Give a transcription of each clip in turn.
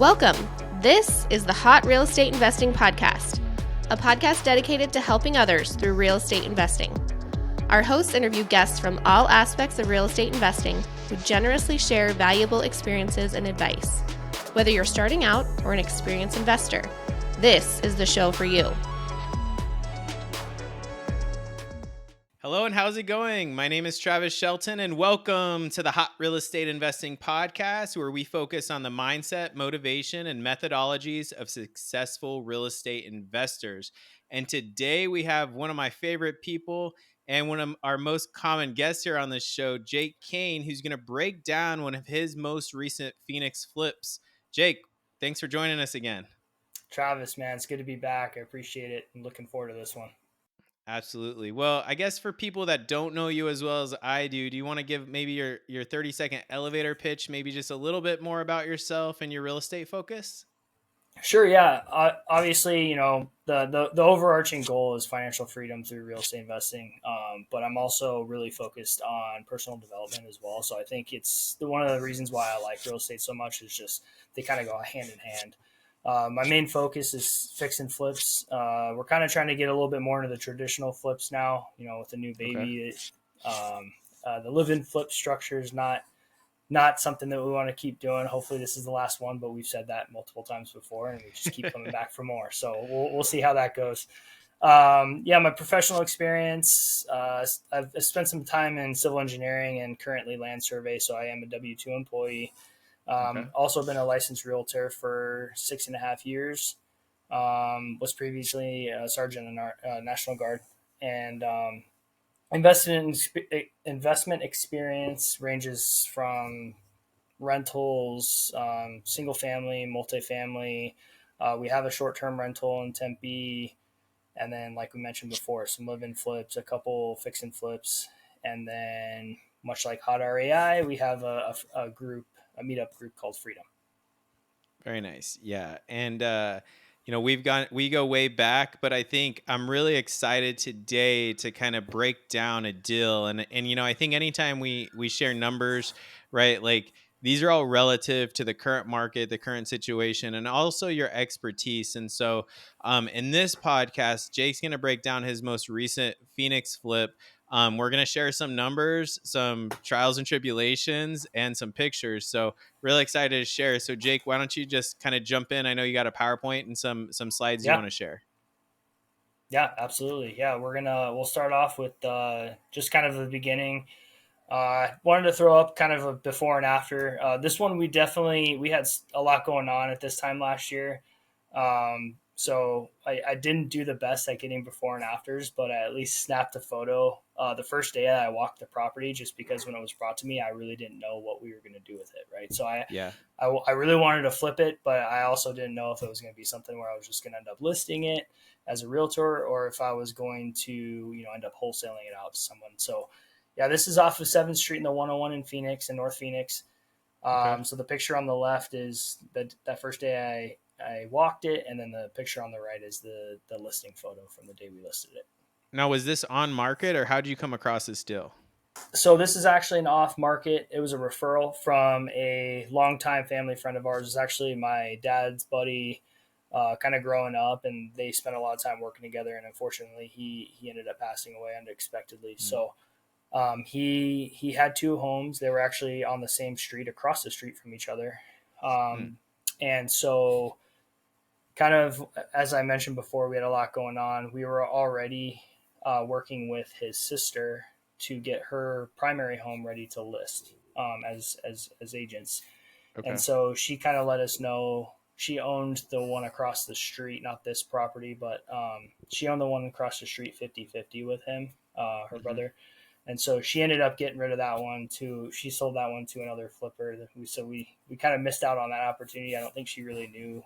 Welcome. This is the Hot Real Estate Investing Podcast, a podcast dedicated to helping others through real estate investing. Our hosts interview guests from all aspects of real estate investing who generously share valuable experiences and advice. Whether you're starting out or an experienced investor, this is the show for you. Hello and how's it going? My name is Travis Shelton and welcome to the Hot Real Estate Investing Podcast, where we focus on the mindset, motivation, and methodologies of successful real estate investors. And today we have one of my favorite people and one of our most common guests here on this show, Jake Kain, who's going to break down one of his most recent Phoenix flips. Jake, thanks for joining us again. Travis, man, it's good to be back. I appreciate it and looking forward to this one. Absolutely. Well, I guess for people that don't know you as well as I do you want to give maybe your 30-second elevator pitch, maybe just a little bit more about yourself and your real estate focus? Sure, yeah. Obviously, the overarching goal is financial freedom through real estate investing, but I'm also really focused on personal development as well. So I think it's one of the reasons why I like real estate so much is just they kind of go hand in hand. My main focus is fix and flips. We're kind of trying to get a little bit more into the traditional flips now, with the new baby. Okay. The live-in flip structure is not something that we want to keep doing. Hopefully this is the last one, but we've said that multiple times before and we just keep coming back for more. So we'll see how that goes. My professional experience, I've spent some time in civil engineering and currently land survey. So I am a W-2 employee. Also been a licensed realtor for 6.5 years. Was previously a sergeant in our National Guard, and investment experience ranges from rentals, single family, multifamily. We have a short-term rental in Tempe, and then like we mentioned before, some live-in flips, a couple fix and flips, and then much like HOTREI, we have a meetup group called Freedom. Very nice. Yeah. And, we go way back, but I think I'm really excited today to kind of break down a deal. And I think anytime we share numbers, right, like these are all relative to the current market, the current situation, and also your expertise. And so in this podcast, Jake's going to break down his most recent Phoenix flip. We're going to share some numbers, some trials and tribulations, and some pictures. So really excited to share. So Jake, why don't you just kind of jump in? I know you got a PowerPoint and some slides you want to share. Yeah, absolutely. Yeah, we'll start off with just kind of the beginning. Wanted to throw up kind of a before and after. This one we had a lot going on at this time last year. So I didn't do the best at getting before and afters, but I at least snapped a photo the first day that I walked the property, just because when it was brought to me, I really didn't know what we were going to do with it. Right. So I really wanted to flip it, but I also didn't know if it was going to be something where I was just going to end up listing it as a realtor or if I was going to, end up wholesaling it out to someone. So yeah, this is off of 7th Street in the 101 in Phoenix, in North Phoenix. Okay. So the picture on the left is that first day I walked it, and then the picture on the right is the listing photo from the day we listed it. Now, was this on market, or how did you come across this deal? So this is actually an off market. It was a referral from a longtime family friend of ours. It's actually my dad's buddy, kind of growing up, and they spent a lot of time working together. And unfortunately, he ended up passing away unexpectedly. Mm. So he had 2 homes. They were actually on the same street, across the street from each other. And so kind of, as I mentioned before, we had a lot going on. We were already working with his sister to get her primary home ready to list as agents. Okay. And so she kind of let us know she owned the one across the street, not this property, but she owned the one across the street 50-50 with him, her brother. And so she ended up getting rid of that one too. She sold that one to another flipper. So we kind of missed out on that opportunity. I don't think she really knew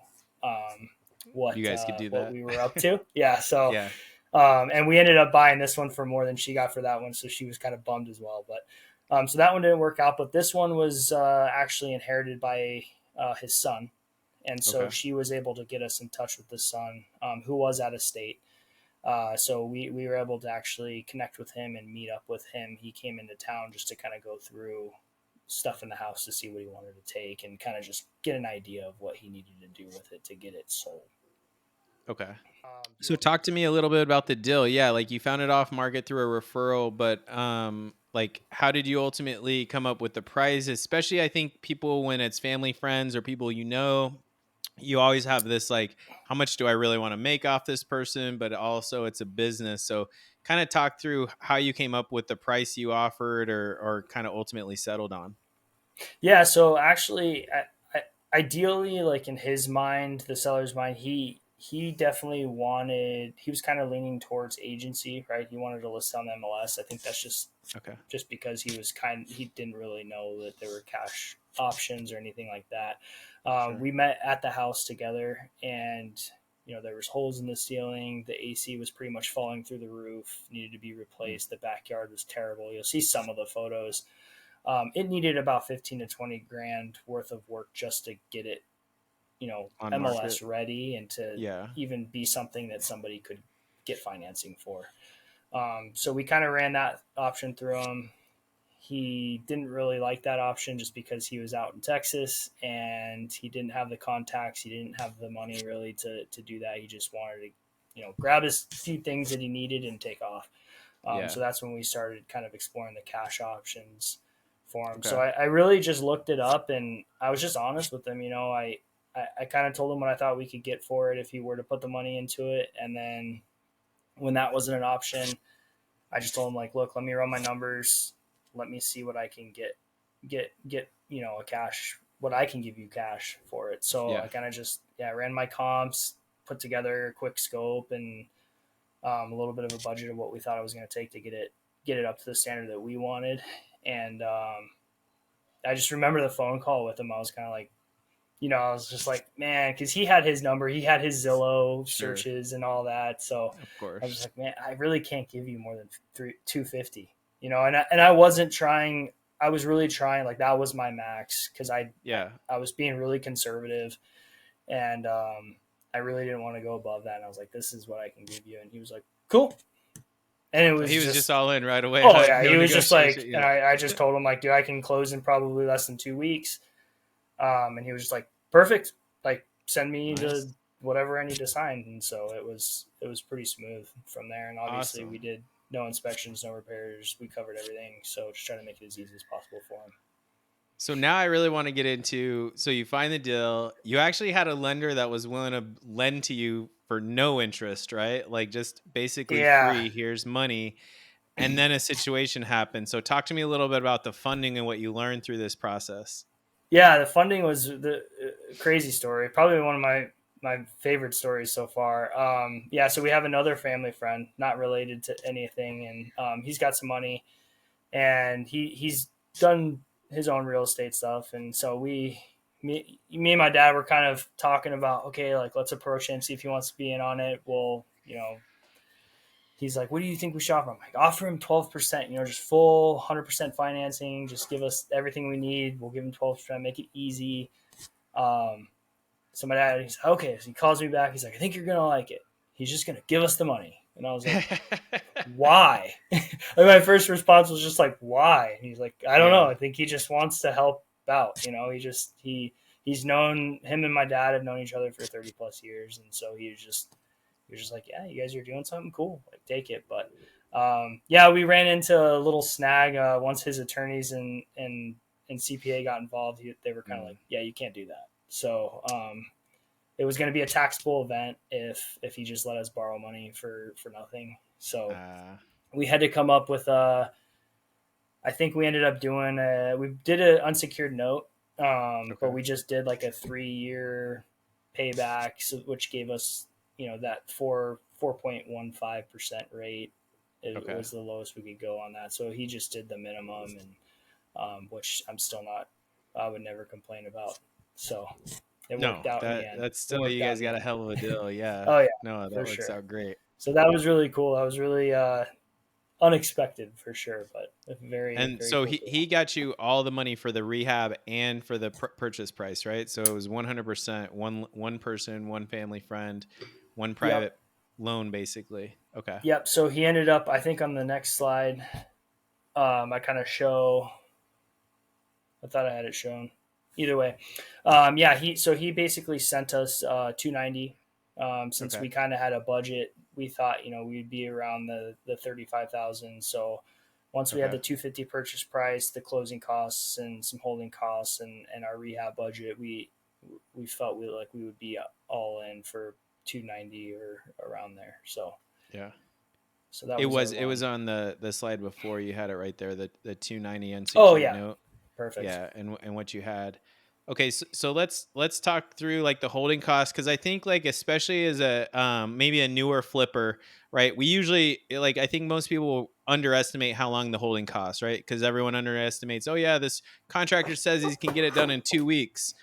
what you guys could do, what we were up to. Yeah. So, yeah. And we ended up buying this one for more than she got for that one. So she was kind of bummed as well. But so that one didn't work out. But this one was actually inherited by his son. And so she was able to get us in touch with the son, who was out of state. So we were able to actually connect with him and meet up with him. He came into town just to kind of go through stuff in the house to see what he wanted to take and kind of just get an idea of what he needed to do with it to get it sold. Okay. Do you So want- talk to me a little bit about the deal. Yeah, like you found it off market through a referral, but like how did you ultimately come up with the price? Especially I think people when it's family, friends, or people you know, you always have this like, how much do I really want to make off this person? But also it's a business. So kind of talk through how you came up with the price you offered or kind of ultimately settled on. Yeah, so actually, ideally, like in his mind, the seller's mind, he definitely wanted. He was kind of leaning towards agency, right? He wanted to list on MLS. I think that's Okay. just because he didn't really know that there were cash options or anything like that. Sure. We met at the house together, and there was holes in the ceiling. The AC was pretty much falling through the roof, needed to be replaced. The backyard was terrible. You'll see some of the photos. It needed about 15 to 20 grand worth of work just to get it, On MLS market. ready and to Yeah. even be something that somebody could get financing for. So we kind of ran that option through him. He didn't really like that option just because he was out in Texas and he didn't have the contacts. He didn't have the money really to do that. He just wanted to, grab his few things that he needed and take off. Yeah. So that's when we started kind of exploring the cash options for him. Okay. So I really just looked it up and I was just honest with him. I kind of told him what I thought we could get for it if he were to put the money into it. And then when that wasn't an option, I just told him like, look, let me run my numbers. Let me see what I can get, a cash, what I can give you cash for it. So Yeah. I kind of just, ran my comps, put together a quick scope and a little bit of a budget of what we thought it was going to take to get it up to the standard that we wanted. And I just remember the phone call with him. I was kind of like, I was just like, man, because he had his number, he had his Zillow Sure. searches and all that. So Of course. I was just like, man, I really can't give you more than 250, and I wasn't trying. I was really trying, like that was my max because I was being really conservative and I really didn't want to go above that. And I was like, this is what I can give you. And he was like, cool. And it was he was just all in right away. Oh yeah. No He was just like, negotiation. and I just told him like, dude, I can close in probably less than 2 weeks. And he was just like, perfect. Like send me the whatever I need to sign. And so it was pretty smooth from there. And obviously we did no inspections, no repairs. We covered everything. So just trying to make it as easy as possible for him. So now I really want to get into, so you find the deal. You actually had a lender that was willing to lend to you for no interest, right? Like just basically free, here's money. And then a situation happened. So talk to me a little bit about the funding and what you learned through this process. Yeah, the funding was the crazy story. Probably one of my favorite stories so far. So we have another family friend, not related to anything, and he's got some money, and he's done his own real estate stuff, and so me and my dad were kind of talking about, okay, like let's approach him, see if he wants to be in on it. Well, he's like, what do you think we should offer him? Like, offer him 12%, just full 100% financing. Just give us everything we need. We'll give him 12%, make it easy. So my dad, he's like, okay. So he calls me back. He's like, I think you're going to like it. He's just going to give us the money. And I was like, why? Like my first response was just like, why? And he's like, I don't know. I think he just wants to help out. He's known, him and my dad have known each other for 30 plus years. And so he was just like, yeah, you guys are doing something cool. Like, take it. But, we ran into a little snag once his attorneys and CPA got involved. They were kind of like, yeah, you can't do that. So it was going to be a taxable event if he just let us borrow money for nothing. So we had to come up with I think we ended up doing we did an unsecured note, but we just did like a 3-year payback, which gave us that 4.15% rate. It was the lowest we could go on that. So he just did the minimum, and which I would never complain about. So it worked out in the end. That's still, you guys got a hell of a deal. Yeah. Oh yeah. No, that works out great. So that was really cool. That was really unexpected for sure, but very. And very so cool he got you all the money for the rehab and for the purchase price, right? So it was 100% one person, one family friend, one private loan, basically. Okay. Yep. So he ended up, I think on the next slide, I kind of show I thought I had it shown. Either way, he basically sent us 290. Since Okay. we kind of had a budget, we thought we'd be around the 35,000. So once we had Okay. the 250 purchase price, the closing costs, and some holding costs, and our rehab budget, we felt we would be all in for 290 or around there. Yeah. So that It was our was run. on the slide before, you had it right there, the 290 Oh unsecured yeah, note. perfect. Yeah, and what you had. Okay, so let's talk through like the holding costs, because I think like especially as a maybe a newer flipper, right? We usually like, I think most people underestimate how long the holding costs, right? Because everyone underestimates. Oh yeah, this contractor says he can get it done in 2 weeks,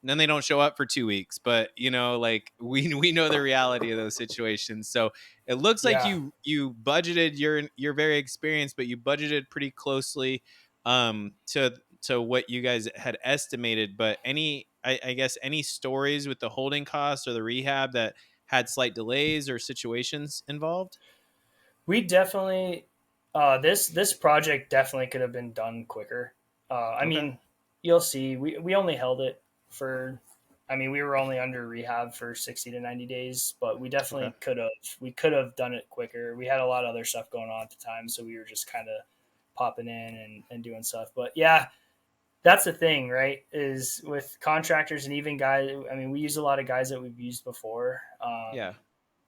and then they don't show up for 2 weeks. But like we know the reality of those situations. So it looks like Yeah, you budgeted. You're very experienced, but you budgeted pretty closely to what you guys had estimated. But I guess any stories with the holding costs or the rehab that had slight delays or situations involved? we definitely this project definitely could have been done quicker. I Okay. mean, you'll see. We only held it for. I mean, we were only under rehab for 60 to 90 days, but we Okay. definitely could have done it quicker. We had a lot of other stuff going on at the time, so we were just kind of popping in and doing stuff. But yeah, that's the thing, right? Is with contractors and even guys. I mean, we use a lot of guys that we've used before. Yeah.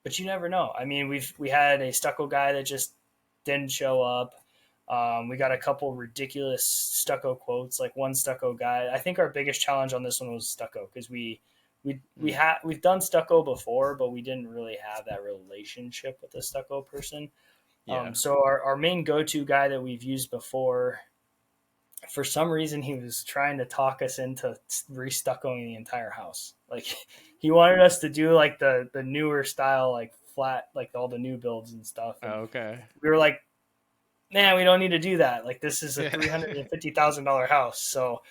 But you never know. I mean, we had a stucco guy that just didn't show up. We got a couple ridiculous stucco quotes, like one stucco guy. I think our biggest challenge on this one was stucco, because we've done stucco before, but we didn't really have that relationship with the stucco person. Yeah. So our main go-to guy that we've used before, for some reason, he was trying to talk us into restuccoing the entire house. Like, he wanted us to do like the newer style, like flat, like all the new builds and stuff. And Okay. we were like, man, we don't need to do that. Like, this is a Yeah. $350,000 house. So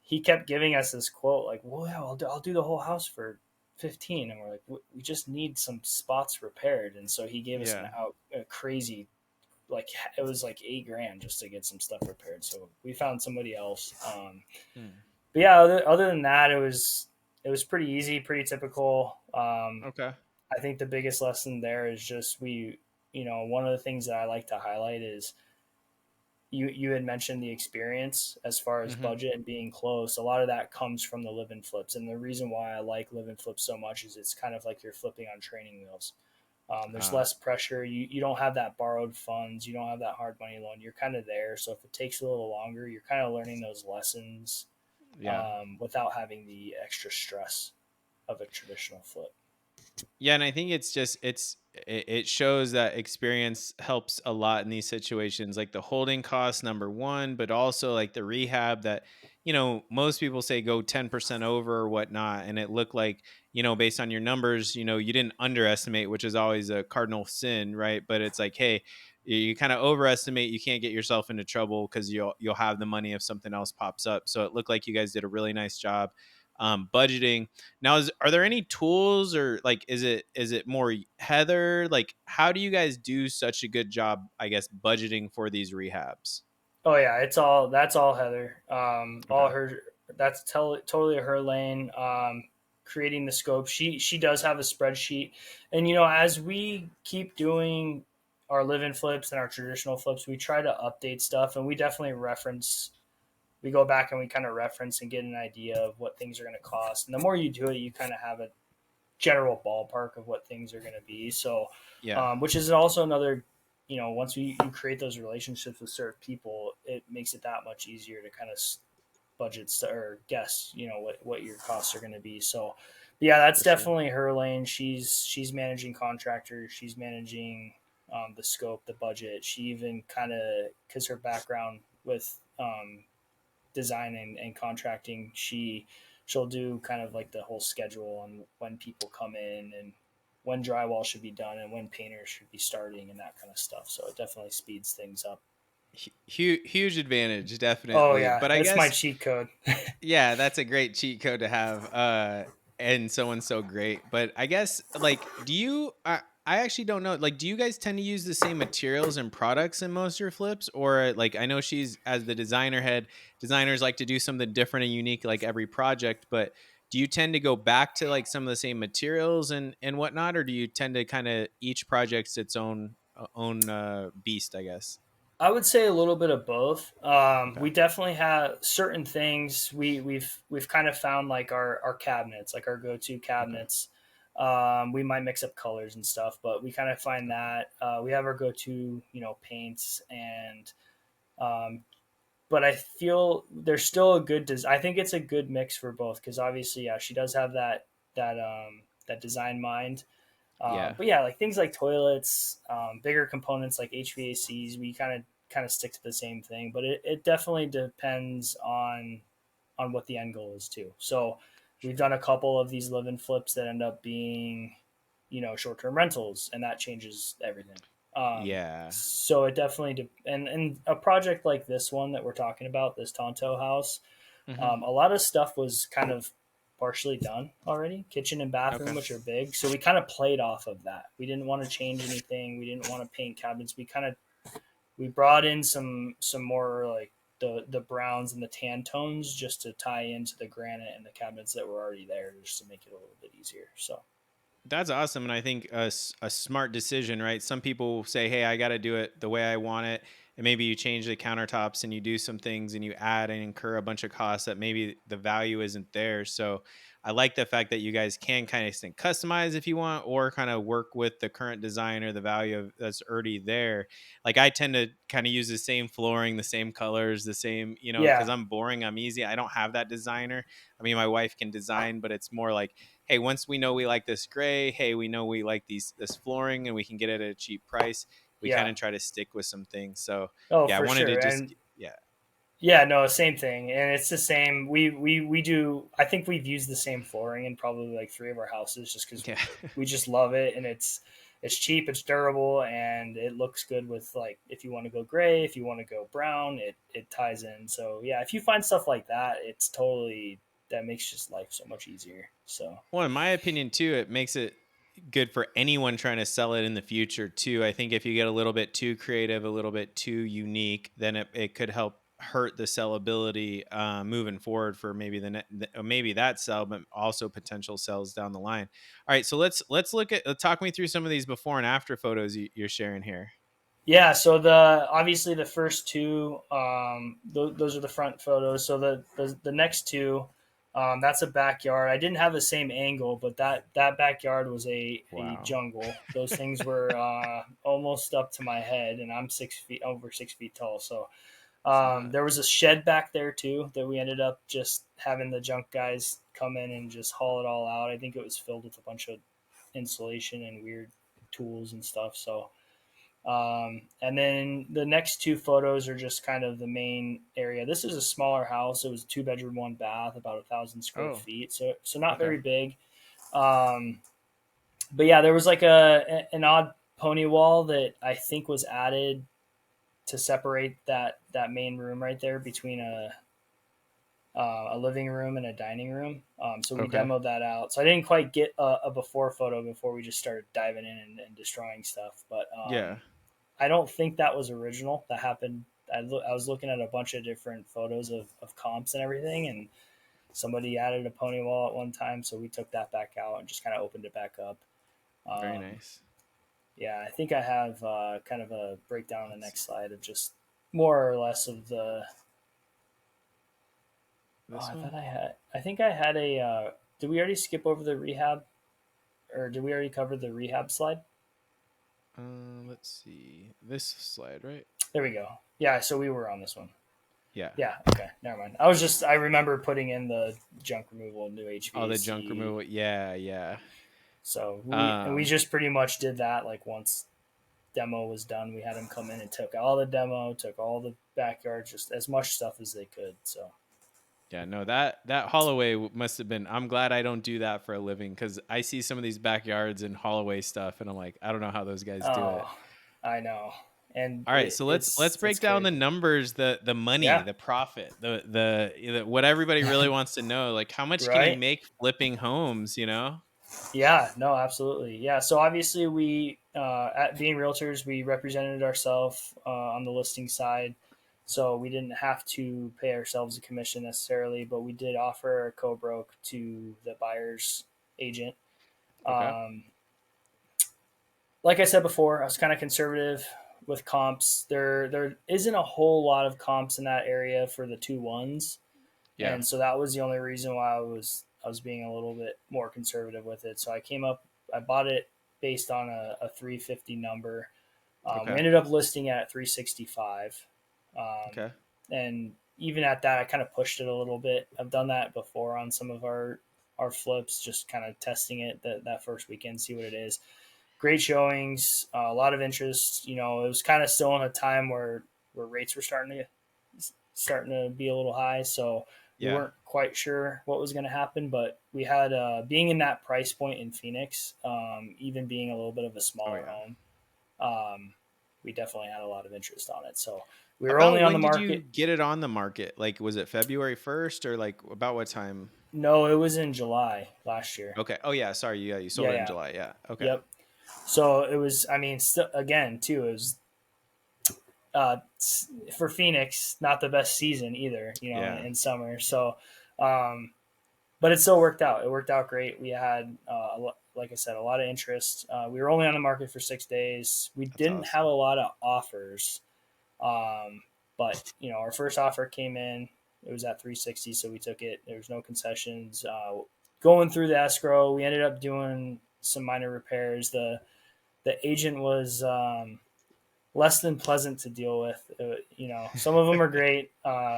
he kept giving us this quote, like, well, yeah, I'll do the whole house for 15. And we're like, we just need some spots repaired. And so he gave us Yeah. a crazy, like, it was like $8,000 just to get some stuff repaired. So we found somebody else. Hmm. But yeah, other than that, it was pretty easy, pretty typical. Okay. I think the biggest lesson there is just one of the things that I like to highlight is you had mentioned the experience as far as Mm-hmm. budget and being close. A lot of that comes from the live and flips, and the reason why I like live and flips so much is it's kind of like you're flipping on training wheels. There's Ah. less pressure. You don't have that borrowed funds. You don't have that hard money loan. You're kind of there. So if it takes a little longer, you're kind of learning those lessons Yeah. without having the extra stress of a traditional flip. Yeah, and I think it's just it shows that experience helps a lot in these situations, like the holding costs, number one, but also like the rehab that most people say go 10% over or whatnot, and it looked like based on your numbers, you didn't underestimate, which is always a cardinal sin, right? But it's like, hey, you kind of overestimate, you can't get yourself into trouble because you'll have the money if something else pops up. So it looked like you guys did a really nice job budgeting. Now, are there any tools, or like is it more Heather? Like, how do you guys do such a good job, I guess, budgeting for these rehabs? Oh yeah, that's all Heather. All Okay. her. That's totally her lane. Creating the scope. She does have a spreadsheet, and as we keep doing our live-in flips and our traditional flips, we try to update stuff, and we definitely reference. We go back and we kind of reference and get an idea of what things are going to cost. And the more you do it, you kind of have a general ballpark of what things are going to be. So, Yeah. which is also another, once you create those relationships with certain people, it makes it that much easier to kind of budget or guess, what your costs are going to be. So, yeah, that's For sure. definitely her lane. She's managing contractors. She's managing the scope, the budget. She even kind of, because her background with design and contracting, she'll do kind of like the whole schedule on when people come in and when drywall should be done and when painters should be starting and that kind of stuff. So it definitely speeds things up. Huge advantage, Oh definitely. yeah, But I that's my guess, cheat code. yeah, that's a great cheat code to have. And someone's so great. But I guess, like, do you? I actually don't know. Like, do you guys tend to use the same materials and products in most of your flips? Or like, I know she's as the designer head, designers like to do something different and unique like every project, but do you tend to go back to like some of the same materials and whatnot, or do you tend to kind of each project's its own beast, I guess? I would say a little bit of both. Okay. We definitely have certain things we've kind of found like our cabinets, like our go-to Okay. cabinets. We might mix up colors and stuff, but we kind of find that we have our go-to, paints and um, but I feel there's still a good. I think it's a good mix for both because obviously, yeah, she does have that design mind. Yeah. But yeah, like things like toilets, bigger components like HVACs, we kind of stick to the same thing. But it definitely depends on what the end goal is too. So we've done a couple of these live-in flips that end up being, short-term rentals, and that changes everything. Yeah. So it definitely and a project like this one that we're talking about, this Tonto house, Hmm. a lot of stuff was kind of partially done already, kitchen and bathroom, Okay. which are big. So we kind of played off of that. We didn't want to change anything. We didn't want to paint cabinets. We brought in some more like the browns and the tan tones just to tie into the granite and the cabinets that were already there, just to make it a little bit easier. So That's awesome. And I think a smart decision, right? Some people say, hey, I got to do it the way I want it. And maybe you change the countertops and you do some things and you add and incur a bunch of costs that maybe the value isn't there. So I like the fact that you guys can kind of customize if you want, or kind of work with the current designer, the value of that's already there. Like I tend to kind of use the same flooring, the same colors, the same, because yeah, I'm boring, I'm easy. I don't have that designer. I mean, my wife can design, but it's more like, hey, once we know we like this gray, hey, we know we like this flooring and we can get it at a cheap price, we kind yeah, of try to stick with some things. So oh yeah, I for wanted to sure, just and yeah. yeah, no, same thing, and it's the same. We do. I think we've used the same flooring in probably like three of our houses, just because Yeah. we just love it, and it's cheap, it's durable, and it looks good with like if you want to go gray, if you want to go brown, it ties in. So yeah, if you find stuff like that, it's totally that makes just life so much easier. So Well, in my opinion too, it makes it good for anyone trying to sell it in the future too. I think if you get a little bit too creative, a little bit too unique, then it could help hurt the sellability moving forward for maybe maybe that sell, but also potential sales down the line. All right, so let's look at talk me through some of these before and after photos you're sharing here. yeah, so the obviously the first two, those are the front photos. So the next two, that's a backyard. I didn't have the same angle, but that backyard was a Wow. jungle. Those things were almost up to my head, and I'm 6 feet over 6 feet tall. So It's a lot. there was a shed back there too that we ended up just having the junk guys come in and just haul it all out. I think it was filled with a bunch of insulation and weird tools and stuff. So and then the next two photos are just kind of the main area. This is a smaller house. It was a 2 bedroom, 1 bath, about 1,000 square Oh, feet. So not okay. very big. Um, but yeah, there was like an odd pony wall that I think was added to separate that main room right there between a living room and a dining room. So we Okay. demoed that out. So I didn't quite get a before photo before we just started diving in and destroying stuff. But Yeah. I don't think that was original. That happened. I was looking at a bunch of different photos of comps and everything, and somebody added a pony wall at one time, so we took that back out and just kind of opened it back up. Very Um, nice. yeah, I think I have kind of a breakdown on the Let's next see. slide of just more or less of the. Oh, This I one? thought I had. I think I had a. Did we already skip over the rehab, or did we already cover the rehab slide? Let's see. This slide, right? There we go. Yeah, so we were on this one. Yeah. Yeah. Okay. Never mind. I remember putting in the junk removal, new All the junk HVAC. removal. Yeah, yeah. So we Um, just pretty much did that. Like once demo was done, we had them come in and took all the demo, took all the backyard, just as much stuff as they could. So yeah, no, that Holloway must have been. I'm glad I don't do that for a living because I see some of these backyards and Holloway stuff, and I'm like, I don't know how those guys do it. oh, I know, and All right, so let's break it's down the crazy. numbers, the money, Yeah. the profit, what everybody really wants to know. Like, how much can you Right. make flipping homes? You know? Yeah, no, absolutely. Yeah. So obviously we, at being realtors, we represented ourselves on the listing side. So we didn't have to pay ourselves a commission necessarily, but we did offer a co-broke to the buyer's agent. Okay. Um, like I said before, I was kind of conservative with comps. There isn't a whole lot of comps in that area for the 2 1s, Yeah. and so that was the only reason why I was being a little bit more conservative with it. So I bought it based on a 350 number. We Okay. ended up listing at 365, Okay. and even at that, I kind of pushed it a little bit. I've done that before on some of our flips, just kind of testing it that first weekend, see what it is. Great showings, a lot of interest. You know, it was kind of still in a time where rates were starting to be a little high, so we Yeah. weren't quite sure what was going to happen. But we had being in that price point in Phoenix, even being a little bit of a Oh smaller yeah. home, we definitely had a lot of interest on it. So we were About only on the when did you market. get it on the market? Like, was it February 1st or like about what time? No, it was in July last year. Okay. Oh yeah. Sorry. Yeah. You sold Yeah, it in yeah, July. Yeah. Okay. yep. So it was. I mean, again, too, it was uh, for Phoenix, not the best season either, you know, Yeah. in summer. So, um, but it still worked out. It worked out great. We had, like I said, a lot of interest. We were only on the market for 6 days. We That's didn't have a awesome. lot of offers, um, but you know, our first offer came in. It was at 360, so we took it. There was no concessions. Going through the escrow, we ended up doing some minor repairs. The agent was less than pleasant to deal with. You know, some of them are great.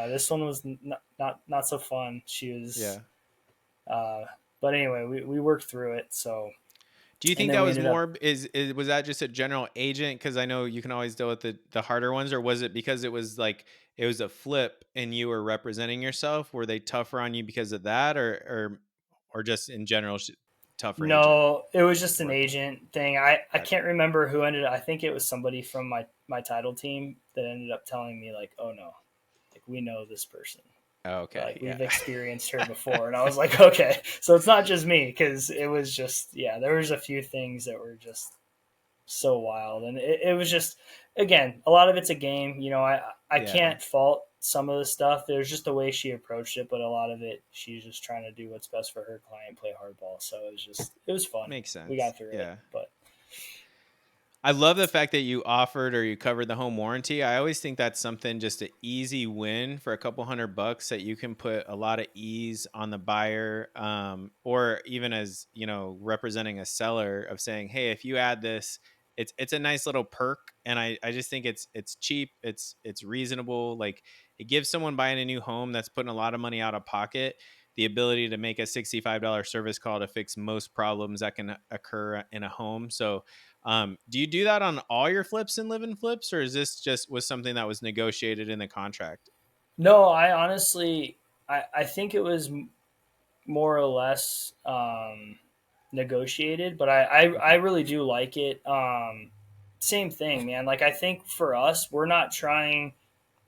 This one was not so fun. She was, Yeah. uh, but anyway, we worked through it. So, Do you and think then that we was ended up. more is was that just a general agent? Because I know you can always deal with the harder ones, or was it because it was like it was a flip and you were representing yourself? Were they tougher on you because of that, or just in general tougher agent No, it was just an work? agent thing. I Gotcha. can't remember who ended. I think it was somebody from my title team that ended up telling me like, oh no, like we know this person. Okay. Like Yeah. we've experienced her before, and I was like, okay, so it's not just me because it was just yeah, there was a few things that were just so wild, and it was just again a lot of it's a game. You know, I Yeah. can't fault some of the stuff. There's just the way she approached it, but a lot of it she's just trying to do what's best for her client, play hardball. So it was fun. Makes We sense. got through it, Yeah. but I love the fact that you offered or you covered the home warranty. I always think that's something just an easy win for a couple $100 that you can put a lot of ease on the buyer, or even as you know, representing a seller of saying, "Hey, if you add this, it's a nice little perk." And I just think it's cheap, it's reasonable. Like it gives someone buying a new home that's putting a lot of money out of pocket the ability to make a $65 service call to fix most problems that can occur in a home. So do you do that on all your flips and live-in flips, or is this just was something that was negotiated in the contract? no, I honestly I think it was more or less negotiated, but I Okay. really do like it. Same thing, man. Like I think for us, we're not trying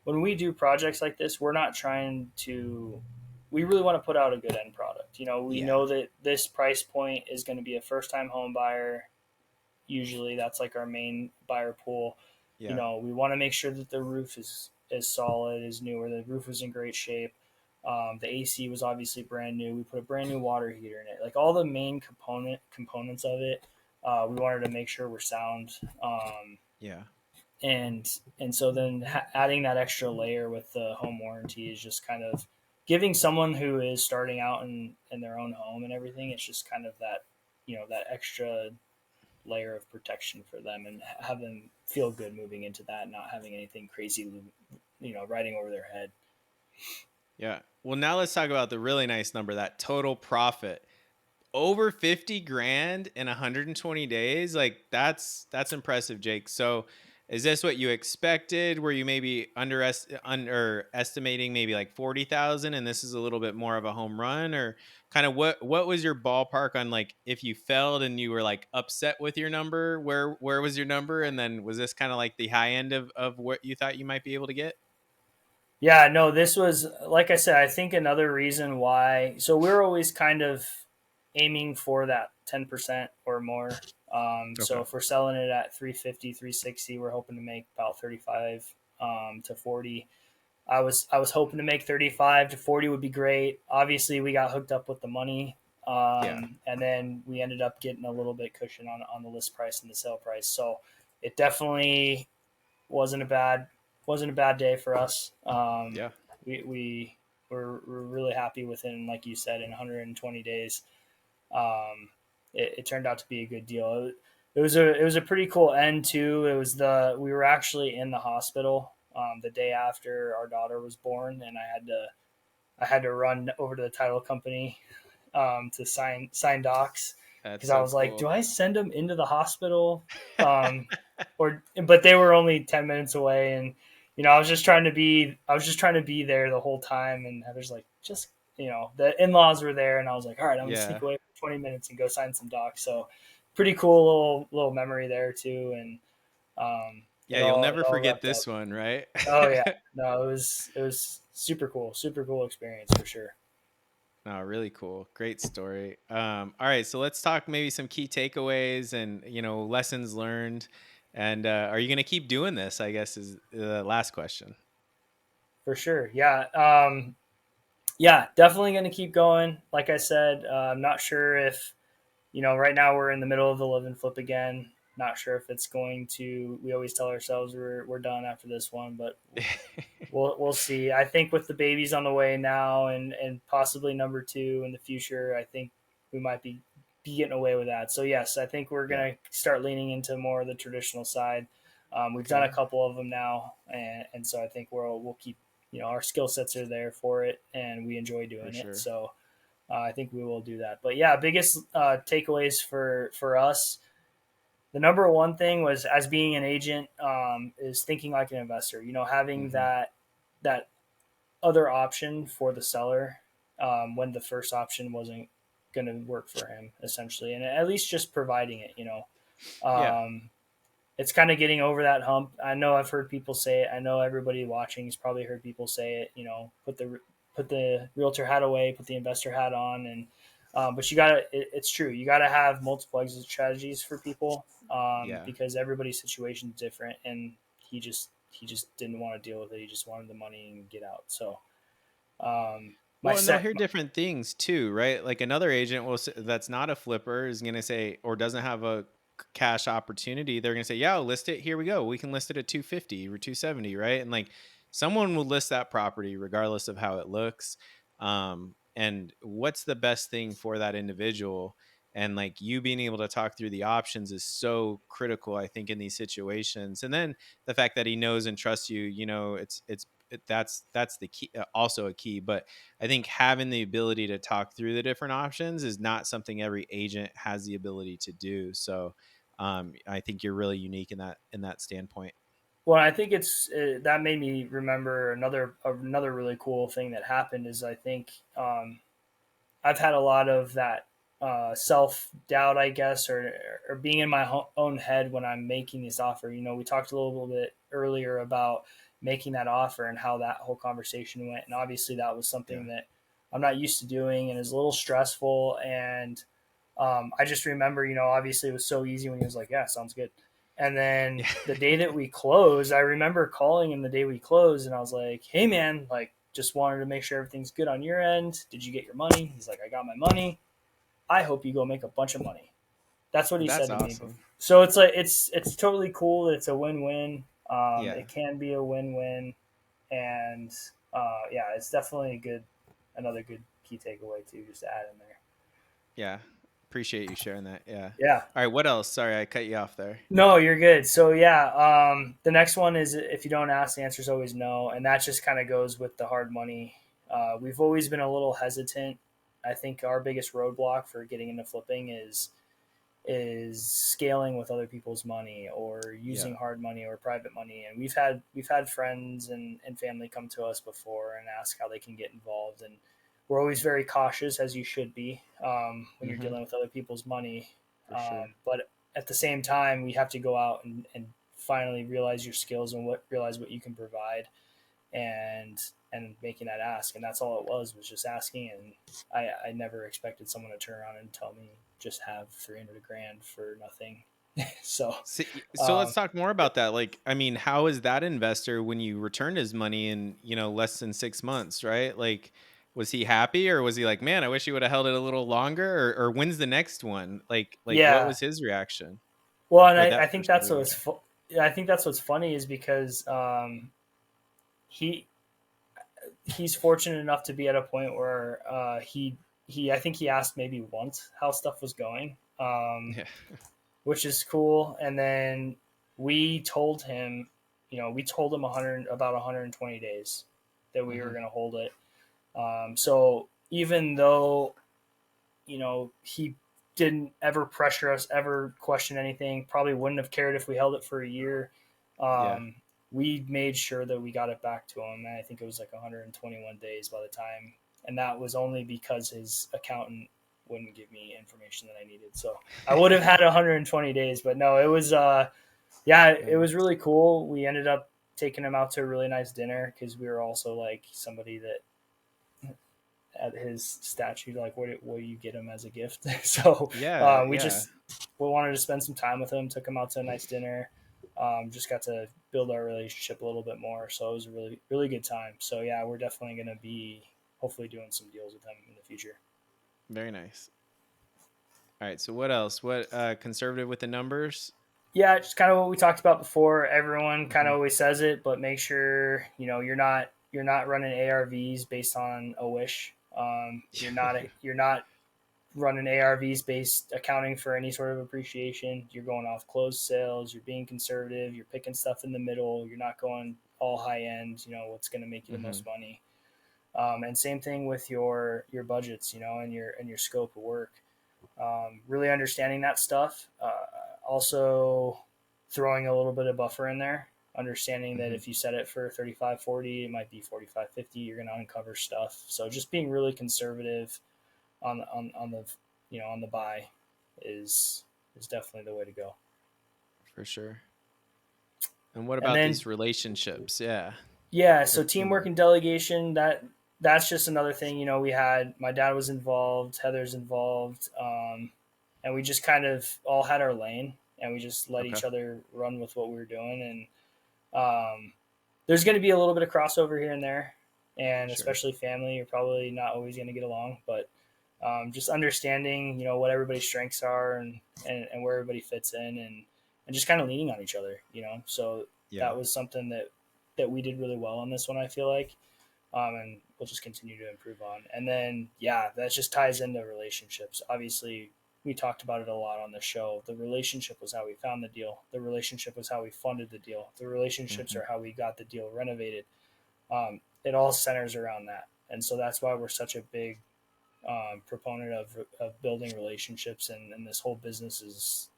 when we do projects like this, we're not trying to. We really want to put out a good end product. You know, we Yeah. know that this price point is going to be a first time home buyer. Usually, that's like our main buyer pool. You Yeah. know, we want to make sure that the roof is as solid as new, or the roof was in great shape. The AC was obviously brand new. We put a brand new water heater in it. Like all the main components of it, we wanted to make sure were sound. Yeah. And so then adding that extra layer with the home warranty is just kind of giving someone who is starting out in their own home and everything. It's just kind of that that extra layer of protection for them and have them feel good moving into that, not having anything crazy riding over their head. Yeah. Well, now let's talk about the really nice number, that total profit. Over 50 grand in 120 days. Like that's impressive, Jake. So is this what you expected? Were you maybe underestimating maybe like 40,000 and this is a little bit more of a home run, or kind of what was your ballpark on, like, if you failed and you were like upset with your number, where was your number, and then was this kind of like the high end of what you thought you might be able to get? Yeah, no, this was like I said. I think another reason why. So we're always kind of aiming for that 10% or more. So Okay. if we're selling it at 350, 360, we're hoping to make about 35 to 40. I was hoping to make 35 to 40 would be great. Obviously, we got hooked up with the money, Yeah. and then we ended up getting a little bit cushion on the list price and the sale price. So it definitely wasn't a bad day for us. Yeah. We were really happy within, like you said, in 120 days. It turned out to be a good deal. It was a pretty cool end too. We were actually in the hospital the day after our daughter was born, and I had to run over to the title company to sign docs That's because I so was like, cool. do I send them into the hospital? But they were only 10 minutes away, and I was just trying to be there the whole time, and Heather's like, just the in-laws were there, and I was like, all right, I'm gonna Yeah. sneak away for 20 minutes and go sign some docs. So pretty cool little memory there too, and Yeah, you'll never it all forget wrapped up. this one, right? Oh yeah, no, it was super cool experience for sure. No, really cool. Great story. All right, so let's talk maybe some key takeaways and lessons learned. And are you going to keep doing this? I guess is the last question. For sure, yeah. Yeah, definitely going to keep going. Like I said, I'm not sure if, right now we're in the middle of the live and flip again. Not sure if it's going to. We always tell ourselves we're done after this one, but we'll see. I think with the babies on the way now, and possibly number two in the future, I think we might be getting away with that. So yes, I think we're Yeah. gonna start leaning into more of the traditional side. We've done a Okay. couple of them now, and so I think we'll keep. Our skill sets are there for it, and we enjoy For doing it. sure. So I think we will do that. But yeah, biggest takeaways for us. The number one thing was, as being an agent, is thinking like an investor. Having Hmm. that other option for the seller when the first option wasn't going to work for him, essentially, and at least just providing it. Yeah. Um, it's kind of getting over that hump. I know I've heard people say it. I know everybody watching has probably heard people say it. Put the realtor hat away, put the investor hat on, and but you gotta. It's true. You gotta have multiple exit strategies for people Yeah. because everybody's situation is different, and he just didn't want to deal with it. He just wanted the money and get out. So my Well, and they'll set. hear different things too, right? Like another agent that's not a flipper is going to say, or doesn't have a cash opportunity. They're going to say, "Yeah, I'll list it. Here we go. We can list it at 250 or 270, right?" And like someone will list that property regardless of how it looks. And what's the best thing for that individual? And like you being able to talk through the options is so critical, I think, in these situations. And then the fact that he knows and trusts you, that's the key, also a key. But I think having the ability to talk through the different options is not something every agent has the ability to do. So I think you're really unique in that standpoint. Well, I think that made me remember another really cool thing that happened is I think I've had a lot of that self doubt, I guess, or being in my own head when I'm making this offer. We talked a little bit earlier about making that offer and how that whole conversation went, and obviously that was Yeah. something that I'm not used to doing and is a little stressful. And I just remember, obviously it was so easy when he was like, "Yeah, sounds good." And then Yeah. the day that we closed, I remember calling him the day we closed, and I was like, "Hey, man, like, just wanted to make sure everything's good on your end. Did you get your money?" He's like, "I got my money. I hope you go make a bunch of money." That's what he That's said to me. awesome. So it's like it's totally cool. It's a win-win. Yeah. It can be a win-win, and yeah, it's definitely another good key takeaway too, just to add in there. Yeah. Appreciate you sharing that. Yeah. Yeah. All right. What else? Sorry, I cut you off there. No, you're good. So yeah, the next one is, if you don't ask, the answer is always no, and that just kind of goes with the hard money. We've always been a little hesitant. I think our biggest roadblock for getting into flipping is scaling with other people's money or Yeah. using hard money or private money. And we've had friends and family come to us before and ask how they can get involved, and we're always very cautious, as you should be, when you're Hmm. dealing with other people's money. For sure. But at the same time, we have to go out and finally realize your skills and realize what you can provide. and making that ask. And that's all it was just asking. And I never expected someone to turn around and tell me just have 300 grand for nothing. So, So let's talk more about that. Like, I mean, how is that investor when you returned his money in, less than 6 months, right? Like, was he happy, or was he like, man, I wish he would have held it a little longer, or when's the next one? Like what yeah. was his reaction? Well, and Or I that think person's that's reaction? I think that's what's funny is because he he's fortunate enough to be at a point where I think he asked maybe once how stuff was going, Yeah. which is cool. And then we told him, we told him about 120 days that we were Hmm. going to hold it. So even though he didn't ever pressure us, ever question anything, probably wouldn't have cared if we held it for a year. Yeah. We made sure that we got it back to him. And I think it was like 121 days by the time. And that was only because his accountant wouldn't give me information that I needed. So I would have had 120 days, but no, it was, it was really cool. We ended up taking him out to a really nice dinner because we were also like somebody that at his statue, like what do you get him as a gift? So Yeah. we Yeah. just we wanted to spend some time with him, took him out to a nice dinner, just got to build our relationship a little bit more. So it was a really, really good time. So yeah, we're definitely going to be hopefully doing some deals with him in the future. Very nice. All right. So what else? What conservative with the numbers? Yeah, just kind of what we talked about before. Everyone kind Hmm. of always says it, but make sure you're not running ARVs based on a wish. You're not running ARVs based accounting for any sort of appreciation. You're going off closed sales. You're being conservative. You're picking stuff in the middle. You're not going all high end. What's going to make you the Hmm. most money. And same thing with your budgets. And your scope of work. Really understanding that stuff. Also throwing a little bit of buffer in there. Understanding that Hmm. if you set it for 35, 40, it might be 45, 50. You're going to uncover stuff. So just being really conservative on the on the buy is definitely the way to go. For sure. And what And about then these relationships? Yeah. yeah, Or so teamwork teamwork. and delegation, that's just another thing. We had my dad was involved, Heather's involved, and we just kind of all had our lane, and we just let Okay. each other run with what we were doing. And there's going to be a little bit of crossover here and there, and Sure. especially family, you're probably not always going to get along, but just understanding what everybody's strengths are, and where everybody fits in, and just kind of leaning on each other. So Yeah. that was something that we did really well on this one, I feel like, and we'll just continue to improve on. And then yeah, that just ties into relationships. Obviously, we talked about it a lot on the show. The relationship was how we found the deal. The relationship was how we funded the deal. The relationships Hmm. are how we got the deal renovated. It all centers around that, and so that's why we're such a big proponent of building relationships, and this whole business is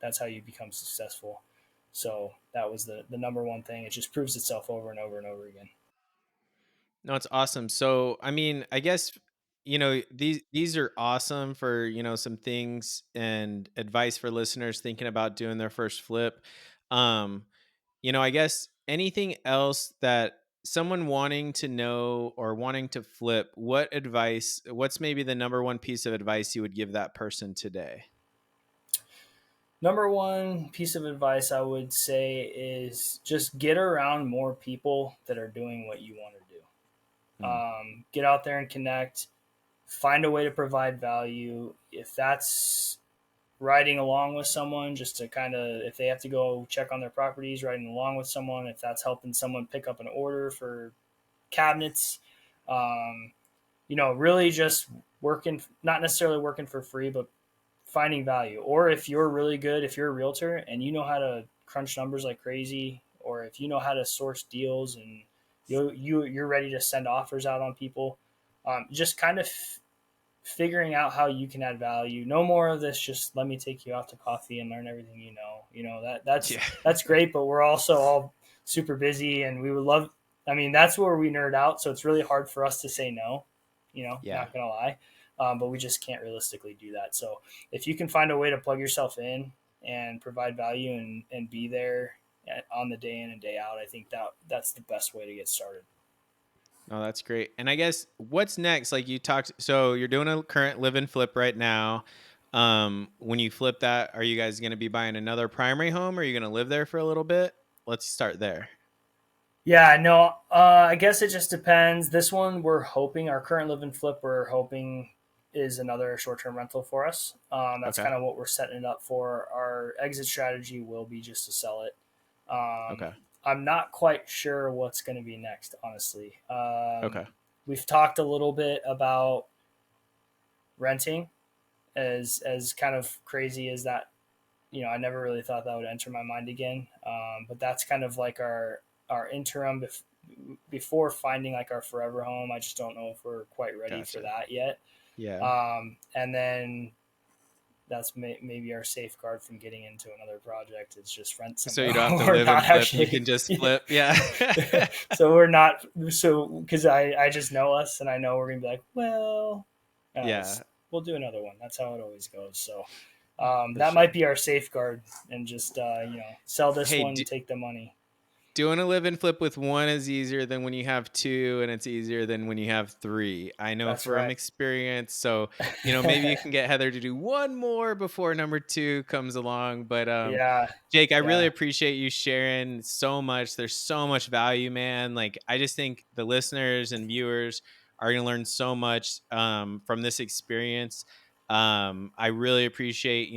that's how you become successful. So that was the number one thing. It just proves itself over and over and over again. No, it's awesome. So, I mean, I guess these are awesome for some things and advice for listeners thinking about doing their first flip. Um, I guess anything else that someone wanting to know or wanting to flip, what's maybe the number one piece of advice you would give that person today? Number one piece of advice I would say is just get around more people that are doing what you want to do. Mm, Get out there and connect. Find a way to provide value. If that's riding along with someone just to kind of, if they have to go check on their properties, riding along with someone, if that's helping someone pick up an order for cabinets, um, really just working, not necessarily working for free, but finding value. Or if you're really good, if you're a realtor and you know how to crunch numbers like crazy, or if you know how to source deals and you're ready to send offers out on people, just kind of figuring out how you can add value. No more of this. Just let me take you out to coffee and learn everything you know. That's yeah. that's great, but we're also all super busy, and we would love. I mean, that's where we nerd out. So it's really hard for us to say no. Yeah. Not gonna lie, but we just can't realistically do that. So if you can find a way to plug yourself in and provide value and be there on the day in and day out. I think that's the best way to get started. Oh, that's great. And I guess what's next? Like you talked, so you're doing a current live and flip right now. When you flip that, are you guys going to be buying another primary home, or are you going to live there for a little bit? Let's start there. Yeah, no, I guess it just depends. This one, our current live and flip, we're hoping is another short-term rental for us. That's Okay. kind of what we're setting it up for. Our exit strategy will be just to sell it. Okay. I'm not quite sure what's going to be next, honestly. Okay. We've talked a little bit about renting, as kind of crazy as that. I never really thought that would enter my mind again. But that's kind of like our interim before finding like our forever home. I just don't know if we're quite ready for that yet. Yeah. And then that's maybe our safeguard from getting into another project is just rent somewhere. So you don't have to live and flip. Actually, you can just flip. Yeah. So we're not, because I just know us and I know we're going to be like, well, we'll do another one. That's how it always goes. So that might be our safeguard, and just, sell this one and take the money. Doing a live and flip with one is easier than when you have two, and it's easier than when you have three. I know from experience. So, maybe you can get Heather to do one more before number two comes along. But Jake, I really appreciate you sharing so much. There's so much value, man. Like, I just think the listeners and viewers are going to learn so much from this experience. I really appreciate,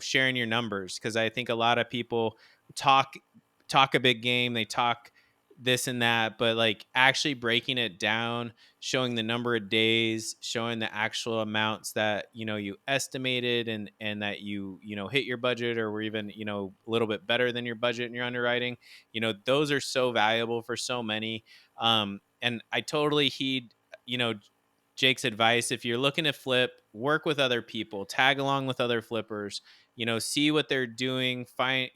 sharing your numbers, because I think a lot of people talk a big game, they talk this and that, but like actually breaking it down, showing the number of days, showing the actual amounts that you estimated, and that you hit your budget, or were even a little bit better than your budget in your underwriting, those are so valuable for so many. And I totally heed Jake's advice. If you're looking to flip, work with other people, tag along with other flippers, see what they're doing, find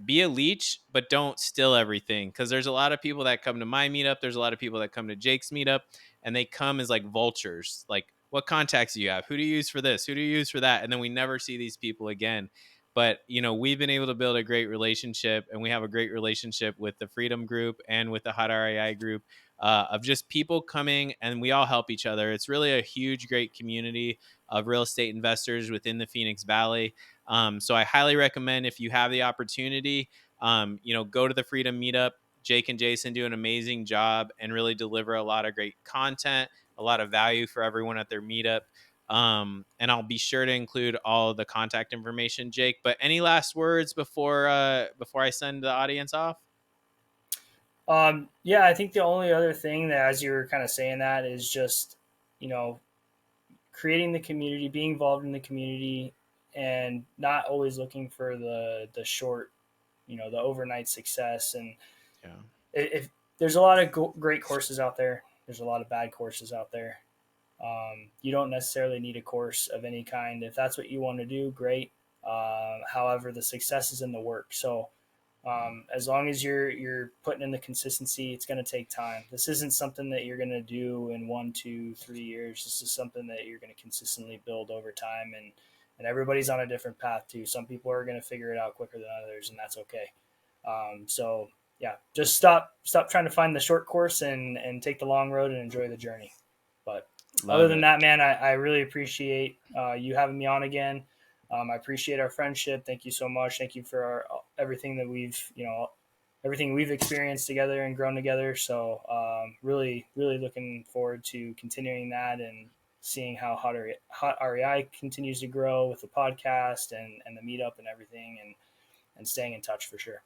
be a leech, but don't steal everything. Because there's a lot of people that come to my meetup. There's a lot of people that come to Jake's meetup, and they come as like vultures. Like, what contacts do you have? Who do you use for this? Who do you use for that? And then we never see these people again. But, we've been able to build a great relationship, and we have a great relationship with the Freedom Group and with the HOTREI group, of just people coming, and we all help each other. It's really a huge, great community of real estate investors within the Phoenix Valley. So I highly recommend, if you have the opportunity, go to the Freedom Meetup. Jake and Jason do an amazing job and really deliver a lot of great content, a lot of value for everyone at their meetup. And I'll be sure to include all the contact information, Jake. But any last words before I send the audience off? Yeah, I think the only other thing that, as you were kind of saying that, is just, creating the community, being involved in the community, and not always looking for the short, the overnight success. And if there's a lot of great courses out there, there's a lot of bad courses out there. You don't necessarily need a course of any kind. If that's what you want to do, great. However, the success is in the work. So as long as you're putting in the consistency, it's going to take time. This isn't something that you're going to do in 1, 2, 3 years. This is something that you're going to consistently build over time. And everybody's on a different path too. Some people are going to figure it out quicker than others, and that's okay. So yeah, just stop trying to find the short course and take the long road and enjoy the journey. But other than that, man, I really appreciate you having me on again. I appreciate our friendship. Thank you so much. Thank you for everything that everything we've experienced together and grown together. So really, really looking forward to continuing that and seeing how HOTREI continues to grow with the podcast and the meetup and everything, and staying in touch for sure.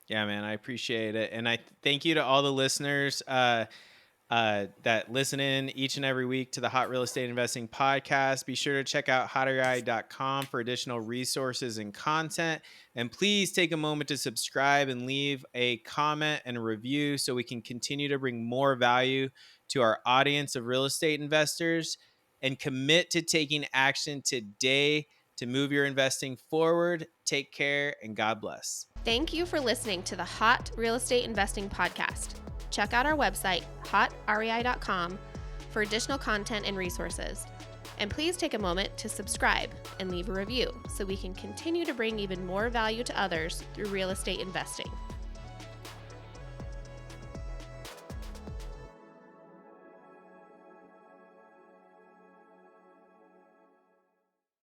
Yeah, man, I appreciate it. And I thank you to all the listeners that listen in each and every week to the Hot Real Estate Investing Podcast. Be sure to check out HOTREI.com for additional resources and content. And please take a moment to subscribe and leave a comment and a review so we can continue to bring more value to our audience of real estate investors, and commit to taking action today to move your investing forward. Take care, and God bless. Thank you for listening to the Hot Real Estate Investing Podcast. Check out our website, hotrei.com, for additional content and resources. And please take a moment to subscribe and leave a review so we can continue to bring even more value to others through real estate investing.